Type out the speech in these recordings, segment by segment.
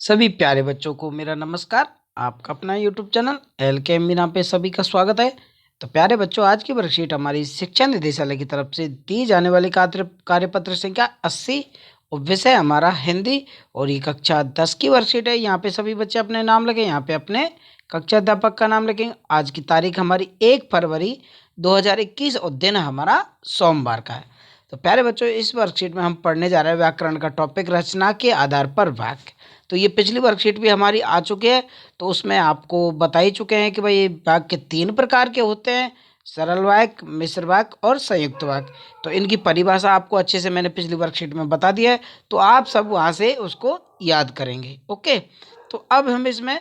सभी प्यारे बच्चों को मेरा नमस्कार। आपका अपना यूट्यूब चैनल एल के एम मीना पे सभी का स्वागत है। तो प्यारे बच्चों, आज की वर्कशीट हमारी शिक्षा निदेशालय की तरफ से दी जाने वाली कार्यपत्र संख्या 80 और विषय हमारा हिंदी और ये कक्षा 10 की वर्कशीट है। यहाँ पे सभी बच्चे अपने नाम लिखें, यहाँ पे अपने कक्षा अध्यापक का नाम लिखेंगे। आज की तारीख हमारी 1 फरवरी 2021 और दिन हमारा सोमवार का है। तो प्यारे बच्चों, इस वर्कशीट में हम पढ़ने जा रहे हैं व्याकरण का टॉपिक, रचना के आधार पर वाक्य। तो ये पिछली वर्कशीट भी हमारी आ चुकी है, तो उसमें आपको बता ही चुके हैं कि भाई ये वाक्य 3 प्रकार के होते हैं, सरल वाक्य, मिश्र वाक्य और संयुक्त वाक्य। तो इनकी परिभाषा आपको अच्छे से मैंने पिछली वर्कशीट में बता दिया है, तो आप सब वहाँ से उसको याद करेंगे। ओके, तो अब हम इसमें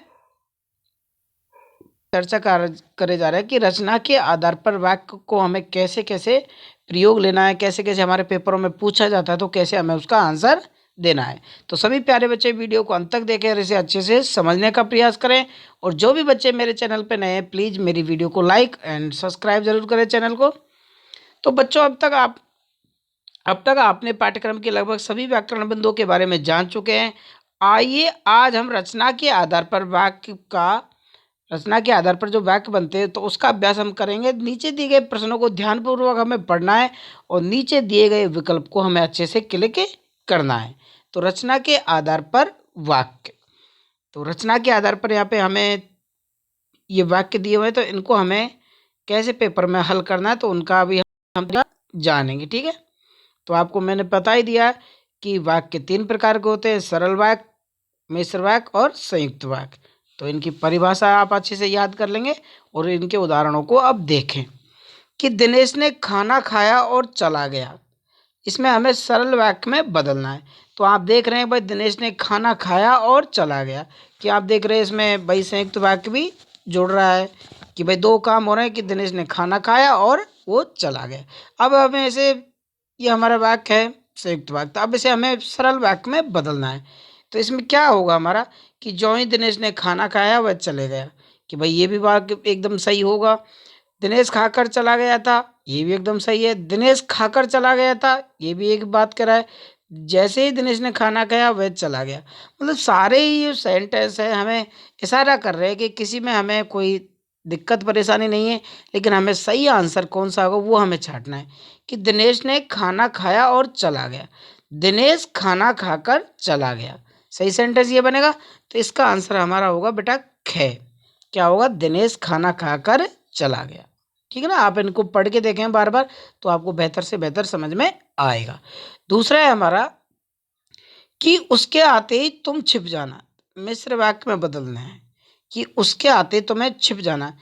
चर्चा करे जा रहे हैं कि रचना के आधार पर वाक्य को हमें कैसे कैसे प्रयोग लेना है, कैसे कैसे हमारे पेपरों में पूछा जाता है, तो कैसे हमें उसका आंसर देना है। तो सभी प्यारे बच्चे वीडियो को अंत तक देखें और इसे अच्छे से समझने का प्रयास करें। और जो भी बच्चे मेरे चैनल पर नए हैं, प्लीज़ मेरी वीडियो को लाइक एंड सब्सक्राइब जरूर करें चैनल को। तो बच्चों, अब तक आपने पाठ्यक्रम के लगभग सभी व्याकरण बिंदुओं के बारे में जान चुके हैं। आइए आज हम रचना के आधार पर जो वाक्य बनते हैं तो उसका अभ्यास हम करेंगे। नीचे दिए गए प्रश्नों को ध्यानपूर्वक हमें पढ़ना है और नीचे दिए गए विकल्प को हमें अच्छे से क्लिक करना है। तो रचना के आधार पर वाक्य, तो रचना के आधार पर यहाँ पे हमें ये वाक्य दिए हुए हैं, तो इनको हमें कैसे पेपर में हल करना है तो उनका भी हम जानेंगे। ठीक है, तो आपको मैंने बता ही दिया कि वाक्य 3 प्रकार के होते हैं, सरल वाक्य, मिश्र वाक्य और संयुक्त वाक्य। तो इनकी परिभाषा आप अच्छे से याद कर लेंगे और इनके उदाहरणों को अब देखें कि दिनेश ने खाना खाया और चला गया। इसमें हमें सरल वाक्य में बदलना है। तो आप देख रहे हैं भाई, दिनेश ने खाना खाया और चला गया। कि आप देख रहे हैं इसमें भाई संयुक्त वाक्य भी जुड़ रहा है कि भाई 2 काम हो रहे हैं कि दिनेश ने खाना खाया और वो चला गया। अब हमें इसे, ये हमारा वाक्य है संयुक्त वाक्य, तो अब इसे हमें सरल वाक्य में बदलना है। तो इसमें क्या होगा हमारा कि जो ही दिनेश ने खाना खाया वह चले गया, कि भाई ये भी वाक्य एकदम सही होगा। दिनेश खाकर चला गया था, ये भी एकदम सही है। दिनेश खाकर चला गया था, ये भी एक बात कर रहा है। जैसे ही दिनेश ने खाना खाया वह चला गया, मतलब सारे ही ये सेंटेंस है हमें इशारा कर रहे हैं कि किसी में हमें कोई दिक्कत परेशानी नहीं है, लेकिन हमें सही आंसर कौन सा होगा वो हमें छांटना है। कि दिनेश ने खाना खाया और चला गया, दिनेश खाना खाकर चला गया, सही सेंटेंस ये बनेगा। तो इसका आंसर हमारा होगा बेटा ख। क्या होगा? दिनेश खाना खाकर चला गया। ठीक है ना, आप इनको पढ़ के देखें बार बार, तो आपको बेहतर से बेहतर समझ में आएगा। दूसरा है हमारा कि उसके आते ही तुम छिप जाना, मिश्र वाक्य में बदलना है कि उसके आते तुम्हें छिप जाना।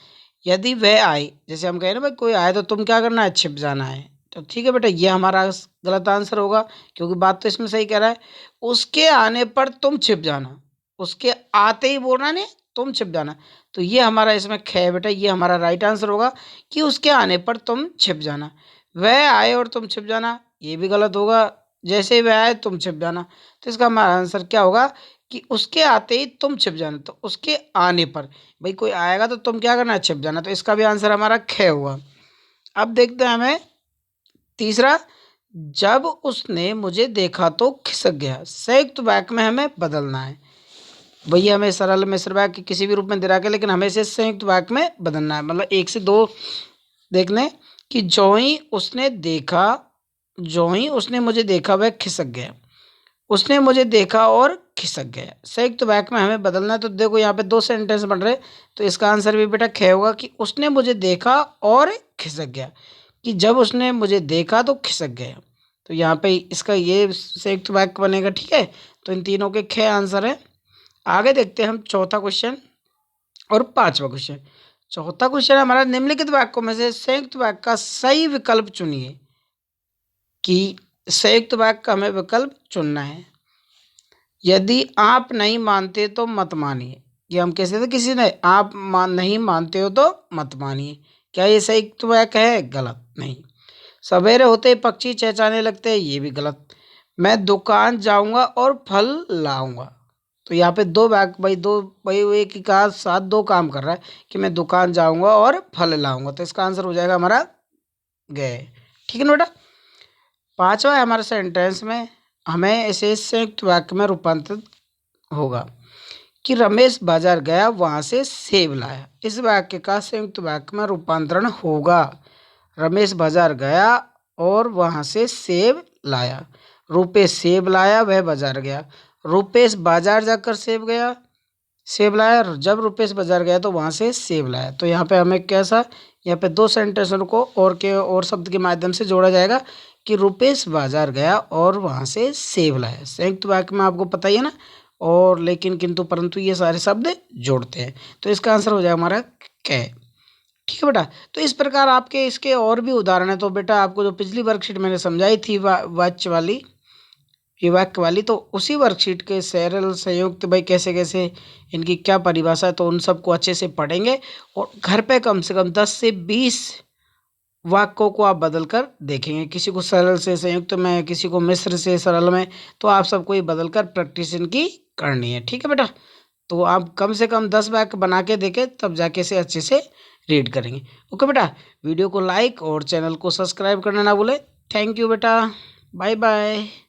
यदि वह आए, जैसे हम कहें ना भाई कोई आए तो तुम क्या करना है? छिप जाना है। तो ठीक है बेटा, ये हमारा गलत आंसर होगा, क्योंकि बात तो इसमें सही कह रहा है। उसके आने पर तुम छिप जाना, उसके आते ही बोलना नहीं, तुम छिप जाना। तो ये हमारा इसमें ख है बेटा, ये हमारा राइट आंसर होगा कि उसके आने पर तुम छिप जाना। वह आए और तुम छिप जाना, ये भी गलत होगा। जैसे ही वह आए तुम छिप जाना, तो इसका हमारा आंसर क्या होगा कि उसके आते ही तुम छिप जाना। तो उसके आने पर, भाई कोई आएगा तो तुम क्या करना है? छिप जाना। तो इसका भी आंसर हमारा ख हुआ। अब देखते हैं हमें तीसरा, जब उसने मुझे देखा तो खिसक गया, संयुक्त वाक्य में हमें बदलना है। भैया हमें सरल मिश्र वाक्य किसी भी रूप में दे रखा है, लेकिन हमें इसे संयुक्त वाक्य में बदलना है। मतलब 1 से 2 देख लें कि जो ही उसने मुझे देखा वह खिसक गया, उसने मुझे देखा और खिसक गया, संयुक्त वाक्य में हमें बदलना है। तो देखो यहाँ पे 2 सेंटेंस बन रहे, तो इसका आंसर भी बेटा ख होगा कि उसने मुझे देखा और खिसक गया, कि जब उसने मुझे देखा तो खिसक गया। तो यहाँ पे इसका ये संयुक्त वाक्य बनेगा। ठीक है, तो इन तीनों के ख आंसर है। आगे देखते हैं हम चौथा क्वेश्चन और 5वां क्वेश्चन। चौथा क्वेश्चन हमारा, निम्नलिखित वाक्यों में से संयुक्त वाक्य का सही विकल्प चुनिए। कि संयुक्त वाक्य का हमें विकल्प चुनना है। यदि आप नहीं मानते तो मत मानिए, कि हम कैसे थे, किसी ने आप नहीं मानते हो तो मत मानिए। क्या ये संयुक्त वाक्य है? गलत नहीं। सवेरे होते ही पक्षी चहचहाने लगते हैं, ये भी गलत। मैं दुकान जाऊंगा और फल लाऊंगा, तो यहाँ पे 2 वाक्य, भाई वो एक ही का साथ 2 काम कर रहा है कि मैं दुकान जाऊंगा और फल लाऊंगा। तो इसका आंसर हो जाएगा हमारा गए। ठीक है ना बेटा। 5वां है हमारे सेंटेंस में, हमें इसे संयुक्त वाक्य में रूपांतरित होगा कि रमेश बाजार गया वहां से सेब लाया। इस वाक्य का संयुक्त वाक्य में रूपांतरण होगा रमेश बाजार गया और वहां से सेब लाया। रुपेश सेब लाया, वह बाजार गया। रुपेश बाजार जाकर सेब लाया। जब रुपेश बाजार गया तो वहां से सेब लाया। तो यहाँ पे हमें कैसा, यहाँ पे दो सेंटेंसों को और शब्द के माध्यम से जोड़ा जाएगा कि रुपेश बाजार गया और वहां से सेब लाया। संयुक्त वाक्य में आपको पता ही है ना, और, लेकिन, किंतु, परंतु ये सारे शब्द जोड़ते हैं। तो इसका आंसर हो जाएगा हमारा कै। ठीक है बेटा। तो इस प्रकार आपके इसके और भी उदाहरण है। तो बेटा आपको जो पिछली वर्कशीट मैंने समझाई थी वाच्य वाली, ये वाक्य वाली, तो उसी वर्कशीट के सरल संयुक्त भाई कैसे कैसे इनकी क्या परिभाषा है, तो उन सबको अच्छे से पढ़ेंगे और घर पे कम से कम 10 से 20 वाक्यों को आप बदल कर देखेंगे। किसी को सरल से संयुक्त में, किसी को मिश्र से सरल में, तो आप सबको ये बदल कर प्रैक्टिस इनकी करनी है। ठीक है बेटा। तो आप कम से कम 10 वाक्य बना के देखें, तब जाके इसे अच्छे से रीड करेंगे। ओके बेटा। वीडियो को लाइक और चैनल को सब्सक्राइब करना ना भूलें। थैंक यू बेटा। Bye bye.